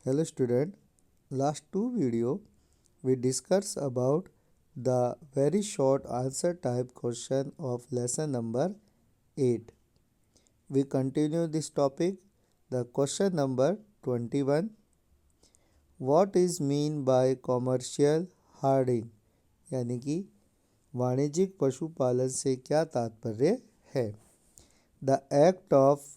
Hello student, last two video we discussed about the very short answer type question of lesson number 8. We continue this topic. The question number 21. What is mean by commercial herding? यानी कि वाणिज्यिक पशुपालन से क्या तात्पर्य है? The act of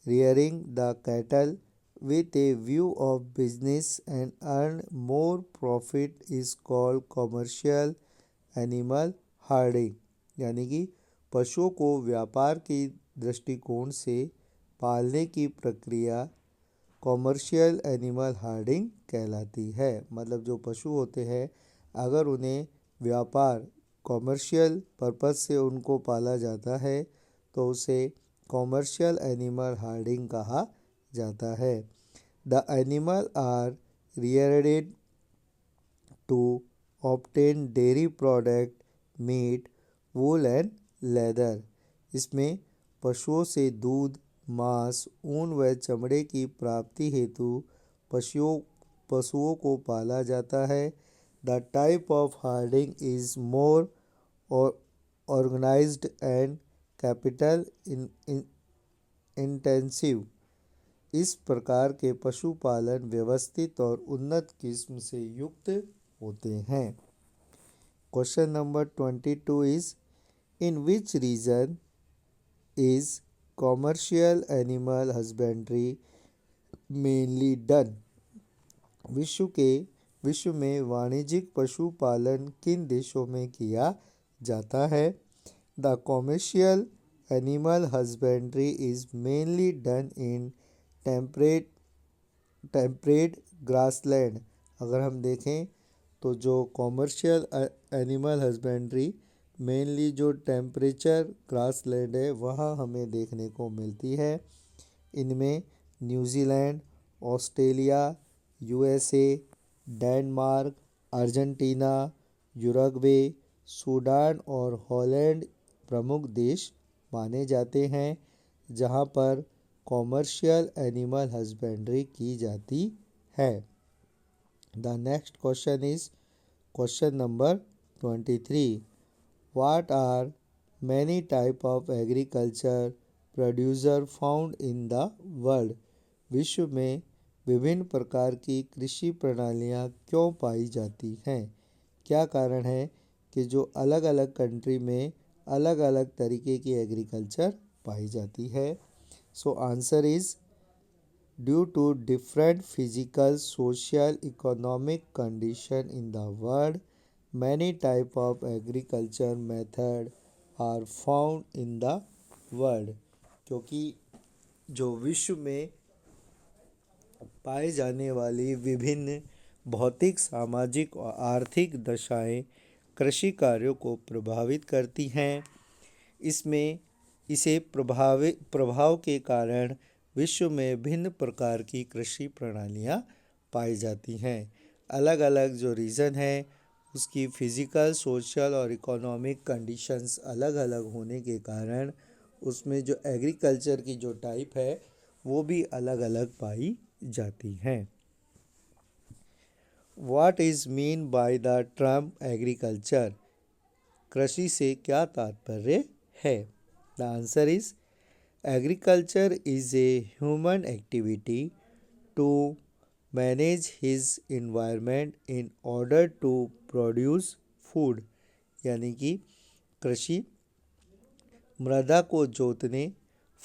rearing the cattle with a view of business and earn more profit is called commercial animal herding। यानी कि पशुओं को व्यापार की दृष्टिकोण से पालने की प्रक्रिया कॉमर्शियल एनिमल हर्डिंग कहलाती है। मतलब जो पशु होते हैं अगर उन्हें व्यापार कॉमर्शियल पर्पस से उनको पाला जाता है तो उसे कॉमर्शियल एनिमल हर्डिंग कहा जाता है। The animal are reared to obtain dairy product, meat, wool and leather. इसमें पशुओं से दूध, मांस, ऊन व चमड़े की प्राप्ति हेतु पशुओं को पाला जाता है। The type of herding is more organised and capital intensive. इस प्रकार के पशुपालन व्यवस्थित और उन्नत किस्म से युक्त होते हैं। Question number 22 is in which region is commercial animal husbandry mainly done? विश्व में वाणिज्यिक पशुपालन किन देशों में किया जाता है? The commercial animal husbandry is mainly done in temperate grassland. अगर हम देखें तो जो कॉमर्शियल एनिमल हस्बेंड्री मेनली जो टेम्परेचर ग्रासलैंड है वहाँ हमें देखने को मिलती है। इनमें New Zealand, Australia, USA, Denmark, Argentina, Uruguay, Sudan और हॉलैंड प्रमुख देश माने जाते हैं जहाँ पर कॉमर्शियल एनिमल हस्बेंड्री की जाती है। The next question is question number 23. What are many type of agriculture producer found in the world? विश्व में विभिन्न प्रकार की कृषि प्रणालियाँ क्यों पाई जाती हैं? क्या कारण है कि जो अलग अलग कंट्री में अलग अलग तरीके की एग्रीकल्चर पाई जाती है? So answer is due to different physical, social, economic condition in the world many type of agriculture method are found in the world। क्योंकि जो विश्व में पाए जाने वाली विभिन्न भौतिक, सामाजिक और आर्थिक दशाएं कृषि कार्यों को प्रभावित करती हैं। इसे प्रभाव के कारण विश्व में भिन्न प्रकार की कृषि प्रणालियां पाई जाती हैं। अलग अलग जो रीज़न है उसकी फिज़िकल, सोशल और इकोनॉमिक कंडीशंस अलग अलग होने के कारण उसमें जो एग्रीकल्चर की जो टाइप है वो भी अलग अलग पाई जाती हैं। What is mean by the term agriculture? कृषि से क्या तात्पर्य है? The answer is agriculture is a human activity to manage his environment in order to produce food. यानी कि कृषि मृदा को जोतने,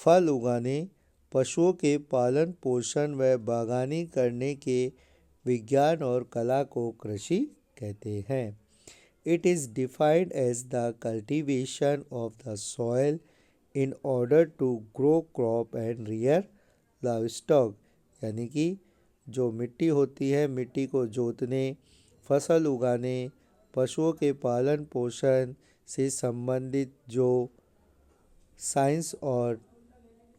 फल उगाने, पशुओं के पालन पोषण व बागवानी करने के विज्ञान और कला को कृषि कहते हैं। It is defined as the cultivation of the soil in order to grow crop and rear livestock. यानी कि जो मिट्टी होती है, मिट्टी को जोतने, फसल उगाने, पशुओं के पालन पोषण से संबंधित जो साइंस और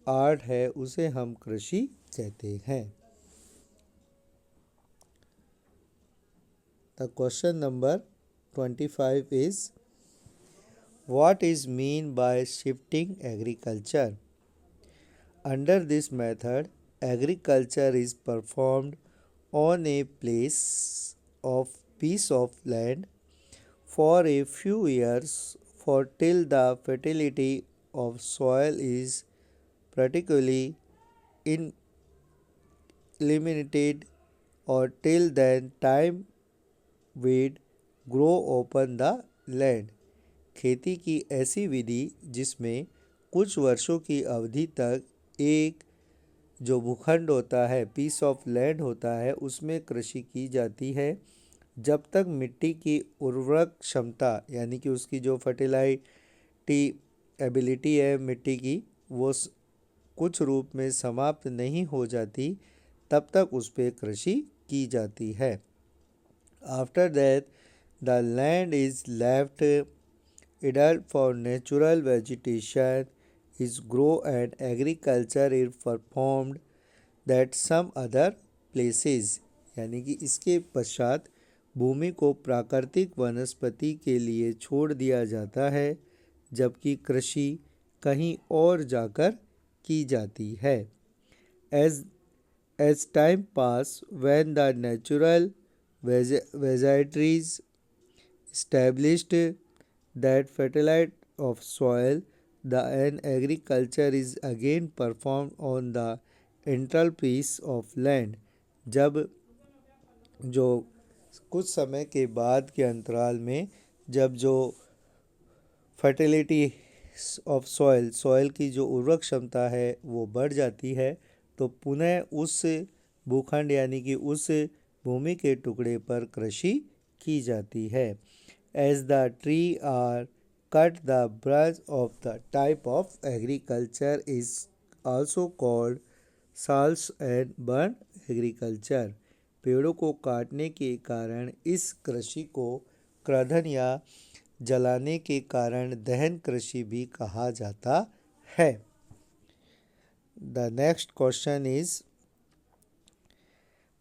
आर्ट है उसे हम कृषि कहते हैं। The question number 25 is what is mean by shifting agriculture? Under this method agriculture is performed on a piece of land for a few years for till the fertility of soil is particularly eliminated or till then time weed grow upon the land। खेती की ऐसी विधि जिसमें कुछ वर्षों की अवधि तक एक जो भूखंड होता है, पीस ऑफ लैंड होता है, उसमें कृषि की जाती है जब तक मिट्टी की उर्वरक क्षमता यानी कि उसकी जो फर्टिलाइटी एबिलिटी है मिट्टी की वो कुछ रूप में समाप्त नहीं हो जाती, तब तक उस पर कृषि की जाती है। After that the land is left idle for natural vegetation is grow and agriculture is performed that some other places। यानी कि इसके पश्चात भूमि को प्राकृतिक वनस्पति के लिए छोड़ दिया जाता है जबकि कृषि कहीं और जाकर की जाती है। As time pass when the natural vegetarians established that fertility of soil and agriculture is again performed on the इंटरल piece of land। जब जो कुछ समय के बाद के अंतराल में जब जो फर्टिलिटी ऑफ सॉइल की जो उर्वरक क्षमता है वो बढ़ जाती है तो पुनः उस भूखंड यानी कि उस भूमि के टुकड़े पर कृषि की जाती है। As the tree are cut, the branch of the type of agriculture is also called salts and burn agriculture। पेड़ों को काटने के कारण इस कृषि को क्रधन या जलाने के कारण दहन कृषि भी कहा जाता है। The next question is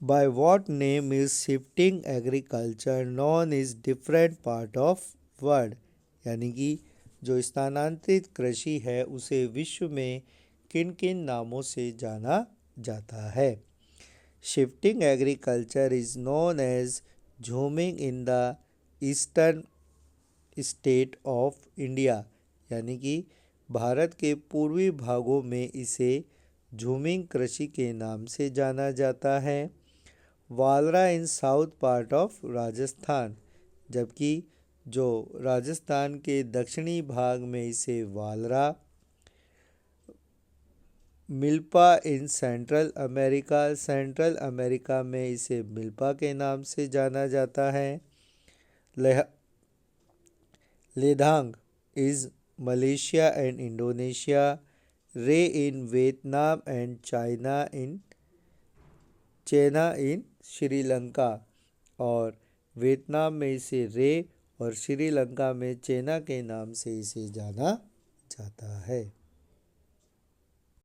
by what name is shifting agriculture known as different part of world। यानी कि जो स्थानांतरित कृषि है उसे विश्व में किन किन नामों से जाना जाता है। Shifting agriculture is known as jhuming in the eastern state of India. यानी कि भारत के पूर्वी भागों में इसे झूमिंग कृषि के नाम से जाना जाता है। वालरा इन साउथ पार्ट ऑफ राजस्थान, जबकि जो राजस्थान के दक्षिणी भाग में इसे वालरा। मिल्पा इन सेंट्रल अमेरिका में इसे मिल्पा के नाम से जाना जाता है। लेधांग इज़ मलेशिया एंड इंडोनेशिया। रे in Vietnam and China in Sri Lanka. और वियतनाम में इसे रे और श्रीलंका में चेना के नाम से इसे जाना जाता है।